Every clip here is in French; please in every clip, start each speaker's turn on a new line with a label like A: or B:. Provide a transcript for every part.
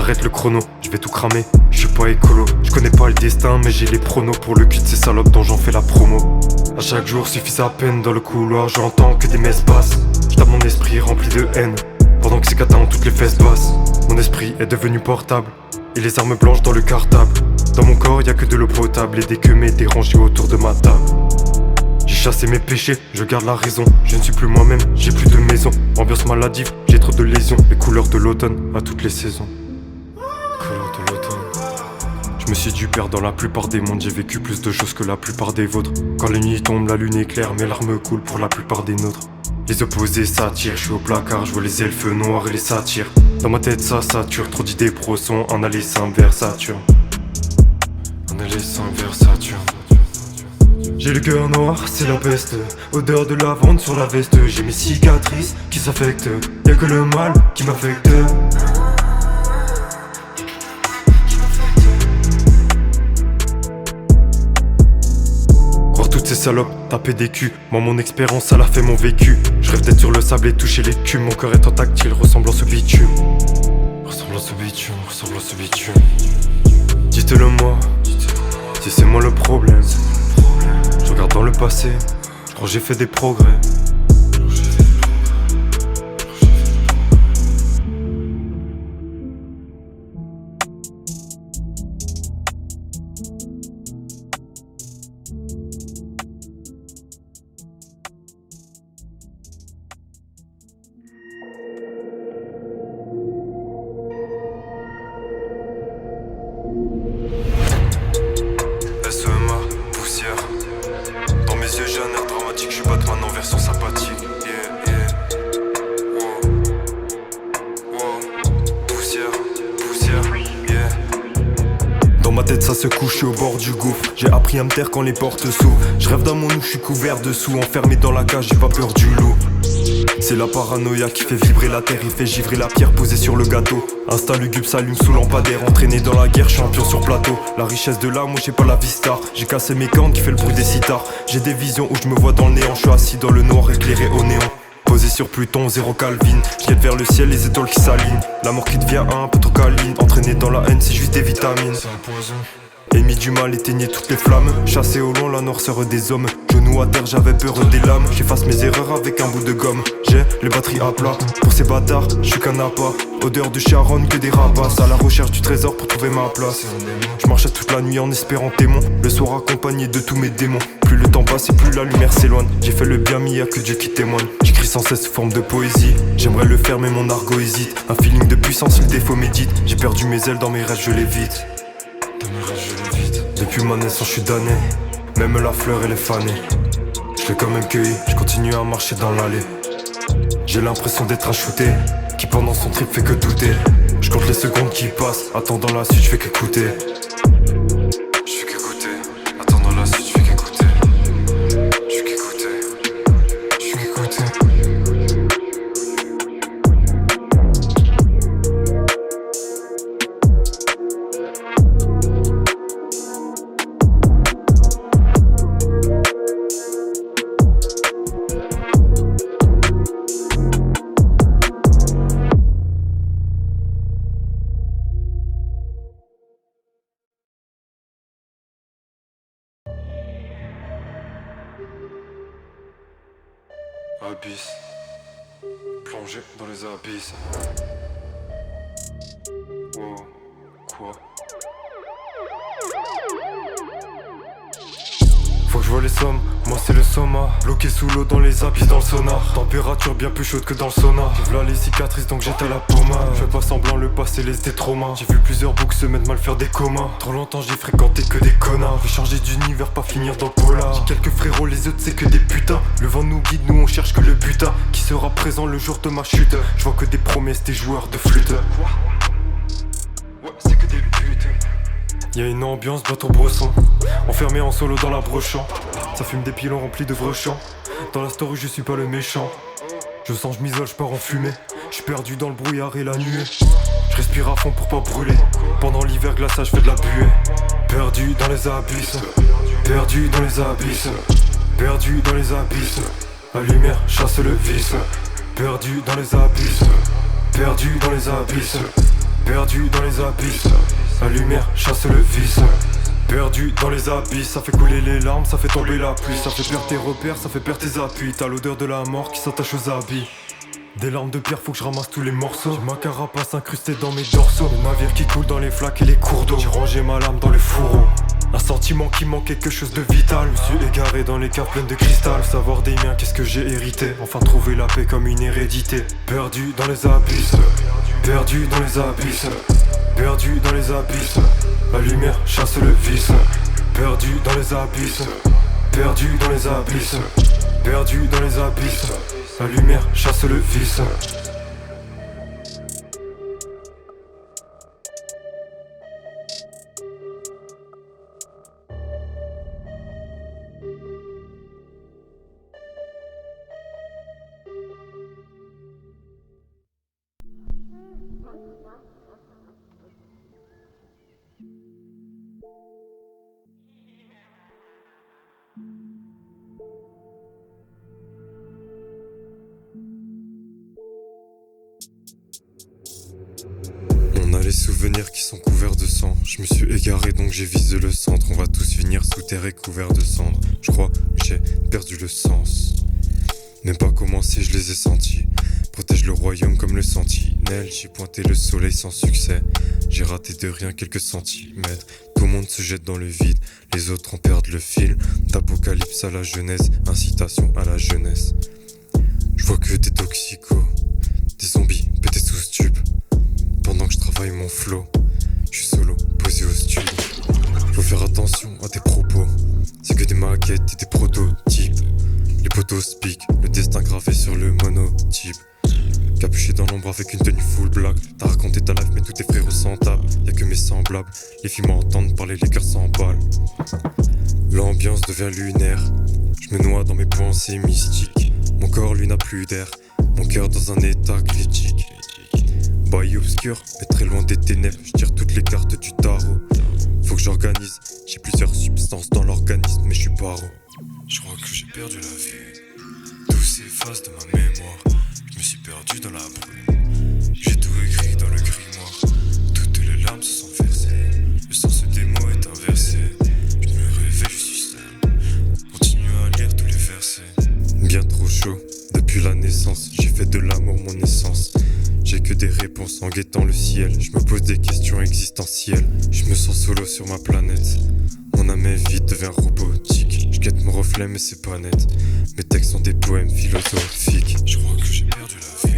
A: j'arrête le chrono, je vais tout cramer, je suis pas écolo. Je connais pas le destin mais j'ai les pronos pour le cul de ces salopes dont j'en fais la promo. À chaque jour suffit sa peine, dans le couloir j'entends que des messes basses. J'tape mon esprit rempli de haine, pendant que ces catins ont toutes les fesses basses. Mon esprit est devenu portable, et les armes blanches dans le cartable. Dans mon corps y'a que de l'eau potable et des queues dérangées autour de ma table. J'ai chassé mes péchés, je garde la raison. Je ne suis plus moi-même, j'ai plus de maison. Ambiance maladive, j'ai trop de lésions. Les couleurs de l'automne à toutes les saisons. Couleurs de l'automne. Je me suis dû perdre dans la plupart des mondes. J'ai vécu plus de choses que la plupart des vôtres. Quand les nuits tombent, la lune éclaire, mes larmes coulent pour la plupart des nôtres. Les opposés s'attirent, je suis au placard, je vois les elfes noirs et les satyres. Dans ma tête ça sature, trop d'idées pro sont en aller simple vers Saturne. En aller simple vers Saturne. J'ai le cœur noir, c'est la peste. Odeur de lavande sur la veste. J'ai mes cicatrices qui s'affectent. Y'a que le mal qui m'affecte. Croire toutes ces salopes, taper des culs. Moi mon expérience, ça l'a fait mon vécu. Je rêve d'être sur le sable et toucher les culs. Mon cœur est en tactile, ressemblance au bitume. Ressemblance au bitume, ressemblance au bitume. Dites-le moi, si c'est moi le problème. Je regarde dans le passé, je crois que j'ai fait des progrès. SEMA, poussière. Dans mes yeux j'ai un air dramatique, je suis Batman en version sympathique. Yeah, yeah. Wow. Wow. Poussière, poussière, yeah. Dans ma tête ça se couche, je suis au bord du gouffre. J'ai appris à me taire quand les portes s'ouvrent. Je rêve d'un monde où je suis couvert dessous. Enfermé dans la cage, j'ai pas peur du loup. C'est la paranoïa qui fait vibrer la terre, il fait givrer la pierre posée sur le gâteau. Instinct lugubre s'allume sous lampadaire, entraîné dans la guerre, champion sur plateau. La richesse de l'âme, moi j'ai pas la vie star. J'ai cassé mes cornes qui fait le bruit des sitars. J'ai des visions où je me vois dans le néant, je suis assis dans le noir éclairé au néon. Posé sur Pluton, zéro Calvin. Je guette vers le ciel, les étoiles qui s'alignent. La mort qui devient un peu trop câline. Entraîné dans la haine, c'est juste des vitamines. C'est un poison. Ennemi du mal, éteignez toutes les flammes. Chassé au loin la noirceur des hommes. Genoux à terre, j'avais peur des lames. J'efface mes erreurs avec un bout de gomme. J'ai les batteries à plat. Pour ces bâtards, je suis qu'un appât. Odeur de charonne que des rapaces. À la recherche du trésor pour trouver ma place. Je marchais toute la nuit en espérant témoin. Le soir accompagné de tous mes démons. Plus le temps passe et plus la lumière s'éloigne. J'ai fait le bien, mais y'a que Dieu qui témoigne. J'écris sans cesse sous forme de poésie. J'aimerais le faire mais mon argot hésite. Un feeling de puissance, le défaut médite. J'ai perdu mes ailes dans mes rêves, je l'évite. Depuis ma naissance, je suis damné. Même la fleur, elle est fanée. Je l'ai quand même cueilli, je continue à marcher dans l'allée. J'ai l'impression d'être un shooté qui pendant son trip fait que douter. Je compte les secondes qui passent, attendant la suite, je fais qu'écouter. Je fais qu'écouter, attendant la suite, je fais qu'écouter. Je fais qu'écouter, je fais qu'écouter. Abysse, plongé dans les abysses. Wow, quoi? Faut que je vois les sommes, moi c'est le soma. Bloqué sous l'eau dans les abysses dans le sonar. Température bien plus chaude que dans le sauna. J'ai vu les cicatrices donc j'étais à la pommade. Je fais pas semblant, le passé laisse des traumas. J'ai vu plusieurs boucs se mettre mal faire des comas. Trop longtemps j'ai fréquenté que des connards. Je vais changer d'univers, pas finir dans le polar. J'ai quelques frérots, les autres c'est que des putains. Le vent nous guide, nous on cherche que le butin. Qui sera présent le jour de ma chute? Je vois que des promesses, des joueurs de flûte. Ouais, c'est que des putes. Y'a une ambiance bateau bresson. Enfermé en solo dans la brochant. Ça fume des pilons remplis de vrais champs. Dans la story je suis pas le méchant. Je sens je m'isole, je pars en fumée. Je suis perdu dans le brouillard et la nuée. Je respire à fond pour pas brûler. Pendant l'hiver glaçage je fais de la buée. Perdu dans les abysses. Perdu dans les abysses. Perdu dans les abysses. La lumière chasse le vice. Perdu dans les abysses. Perdu dans les abysses. perdu dans les abysses. La lumière chasse le vice. Perdu dans les abysses, ça fait couler les larmes, ça fait tomber la pluie. Ça fait perdre tes repères, ça fait perdre tes appuis. T'as l'odeur de la mort qui s'attache aux habits. Des larmes de pierre, faut que je ramasse tous les morceaux. J'ai ma carapace incrustée dans mes dorsaux. Le navire qui coule dans les flaques et les cours d'eau. J'ai rangé ma lame dans le fourreau. Un sentiment qui manque quelque chose de vital. Je me suis égaré dans les caves pleines de cristal. Savoir des miens, qu'est-ce que j'ai hérité. Enfin trouver la paix comme une hérédité. Perdu dans les abysses. Perdu dans les abysses. Perdu dans les abysses. La lumière chasse le vice. Perdu dans les abysses. Perdu dans les abysses. Perdu dans les abysses. La lumière chasse le vice.
B: On a les souvenirs qui sont couverts de sang. Je me suis égaré donc j'ai visé le centre. On va tous finir sous terre et couverts de cendres. Je crois que j'ai perdu le sens. Même pas commencé, je les ai sentis. Protège le royaume comme le sentinelle. J'ai pointé le soleil sans succès. J'ai raté de rien quelques centimètres. Tout le monde se jette dans le vide, les autres en perdent le fil. D'Apocalypse à la Genèse, incitation à la jeunesse. Je vois que des toxicos, des zombies pétés sous stup. Pendant que je travaille mon flow, je suis solo, posé au studio. Faut faire attention à tes propos, c'est que des maquettes et des prototypes. Les potos piquent, le destin gravé sur le monotype. Capuché dans l'ombre avec une tenue full black. T'as raconté ta life mais tous tes frérots s'en tapent. Y'a que mes semblables, les filles m'entendent parler, les cœurs s'emballent. L'ambiance devient lunaire, je me noie dans mes pensées mystiques. Mon corps lui n'a plus d'air, mon cœur dans un état critique. Bail obscur, mais très loin des ténèbres. Je tire toutes les cartes du tarot. Faut que j'organise, j'ai plusieurs substances dans l'organisme, mais je suis paro. Je crois que j'ai perdu la vie. Tout s'efface de ma mémoire. Je me suis perdu dans la brume. J'ai tout écrit dans le grimoire. Toutes les larmes se sont versées. Le sens des mots est inversé. Je me réveille, je suis seul. Continue à lire tous les versets. Bien trop chaud, depuis la naissance. J'ai fait de l'amour mon essence. J'ai que des réponses en guettant le ciel. Je me pose des questions existentielles. Je me sens solo sur ma planète. Mon âme est vide, devient robotique. Je guette mon reflet mais c'est pas net. Mes textes sont des poèmes philosophiques. Je crois que j'ai perdu la vie.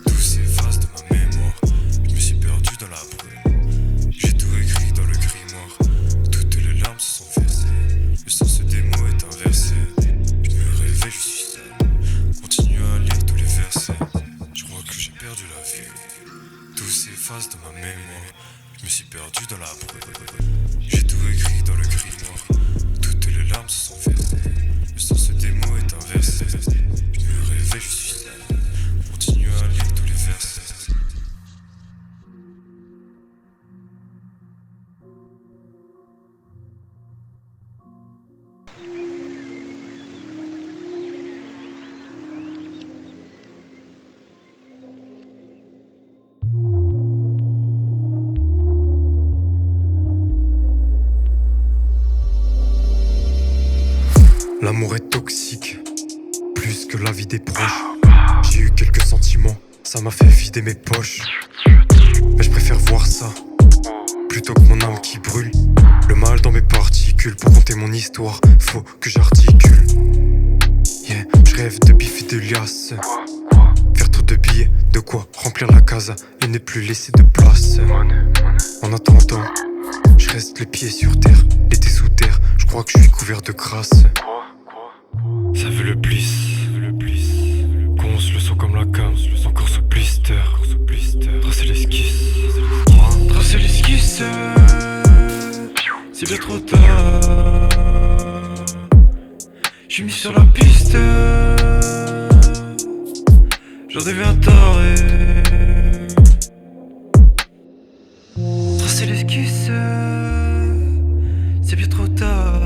B: Tout s'efface de ma mémoire. Je me suis perdu dans la brume. J'ai tout écrit dans le grimoire. Toutes les larmes se sont versées. Le sens des mots est inversé. Je me réveille, je suis seul. Continue à lire tous les versets. Je crois que j'ai perdu la vie. Tout s'efface de ma mémoire. Je me suis perdu dans la brume. J'ai tout écrit dans le grimoire. Toutes les larmes se sont versées. Le sens des mots est inversé. Je me réveille, je suis seul. Continue à lire tous les versets. L'amour est toxique, plus que la vie des proches. J'ai eu quelques sentiments, ça m'a fait vider mes poches. Mais je préfère voir ça, plutôt que mon âme qui brûle. Le mal dans mes particules, pour compter mon histoire, faut que j'articule. Yeah, je rêve de bif et de liasses. Faire trop de billets, de quoi remplir la casa et ne plus laisser de place. En attendant, je reste les pieds sur terre, l'été sous terre, je crois que je suis couvert de crasse. Ça veut le plis, conce le son comme la cam, encore sous blister, tracer l'esquisse, tracer l'esquisse, c'est bien trop tard. J'suis mis sur la piste, j'en deviens taré. Tracer l'esquisse, c'est bien trop tard.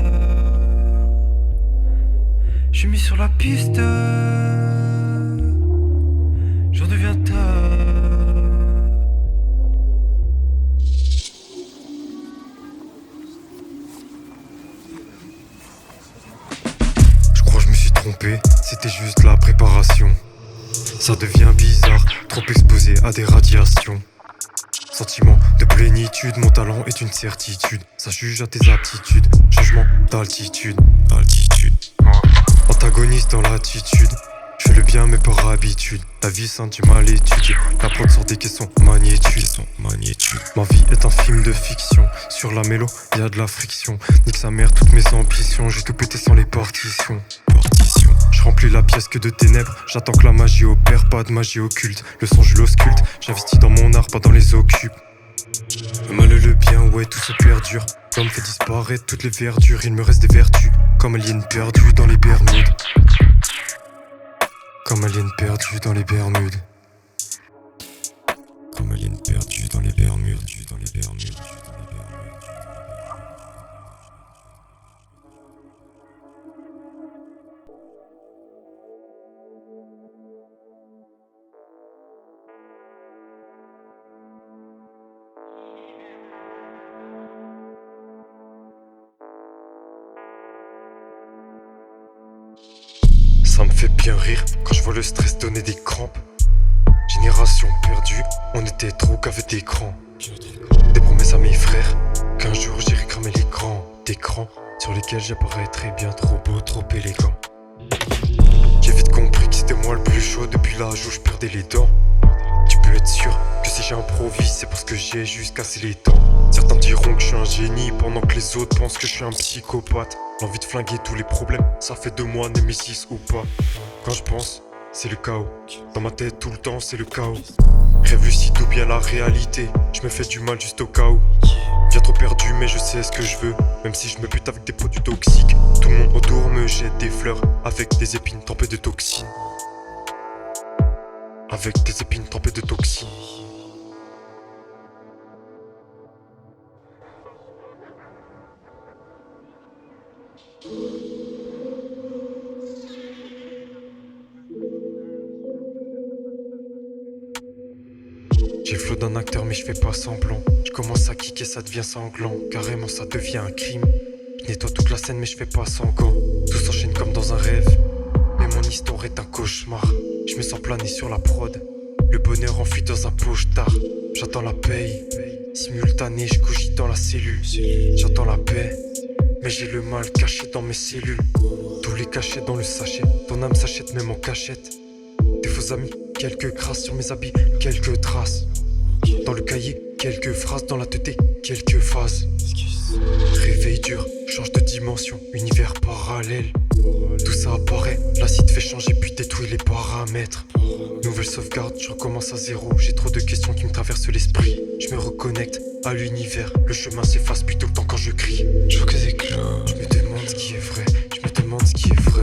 B: J'suis mis sur la piste, j'en deviens tard. trompé, c'était juste la préparation. Ça devient bizarre, trop exposé à des radiations. Sentiment de plénitude, mon talent est une certitude. Ça juge à tes aptitudes, changement d'altitude. Antagoniste dans l'attitude, je fais le bien mais par habitude. La vie c'est du mal étudié, la prod sort des questions magnitude. Ma vie est un film de fiction, sur la mélo y'a de la friction. Nique sa mère toutes mes ambitions, j'ai tout pété sans les partitions. Je remplis la pièce que de ténèbres, j'attends que la magie opère, pas de magie occulte. Le son je l'ausculte, j'investis dans mon art, pas dans les occupes. Le mal et le bien, ouais tout se perdure. L'homme fait disparaître toutes les verdures, il me reste des vertus. Comme alien perdu dans les Bermudes. Comme alien perdu dans les Bermudes. Comme alien perdu dans les Bermudes. Ça me fait bien rire quand je vois le stress donner des crampes. Génération perdue, on était trop qu'avec des crans. Des promesses à mes frères, qu'un jour j'irai cramer l'écran d'écran sur lesquels j'apparaîtrais bien trop beau, trop élégant. J'ai vite compris que c'était moi le plus chaud depuis l'âge où je perdais les dents. Tu peux être sûr que si j'improvise, c'est parce que j'ai juste cassé les dents. Certains diront que je suis un génie pendant que les autres pensent que je suis un psychopathe. L'envie de flinguer tous les problèmes, ça fait de moi Némésis ou pas. Quand je pense, c'est le chaos. Dans ma tête tout le temps c'est le chaos. Rêve lucide ou bien la réalité, je me fais du mal juste au cas où. Bien trop perdu mais je sais ce que je veux. Même si je me bute avec des produits toxiques, tout le monde autour me jette des fleurs avec des épines trempées de toxines. Avec des épines trempées de toxines. J'ai le flow d'un acteur mais je fais pas semblant. Je commence à kicker, ça devient sanglant. Carrément ça devient un crime. Je nettoie toute la scène mais je fais pas sans gants. Tout s'enchaîne comme dans un rêve, mais mon histoire est un cauchemar. Je me sens planer sur la prod, le bonheur enfui dans un pochetard. J'attends la paye, simultané je cogite dans la cellule. J'attends la paix, mais j'ai le mal caché dans mes cellules. Tous les cachets dans le sachet, ton âme s'achète même en cachette. Des faux amis, quelques crasses sur mes habits, quelques traces. Dans le cahier, quelques phrases, dans la tête, quelques phases. Réveil dur, change de dimension, univers parallèle. Tout ça apparaît, l'acide fait changer puis détruit les paramètres. Nouvelle sauvegarde, je recommence à zéro. J'ai trop de questions qui me traversent l'esprit. Je me reconnecte à l'univers, le chemin s'efface puis tout le temps quand je crie. Je vois que des clous, je me demande ce qui est vrai, je me demande ce qui est vrai.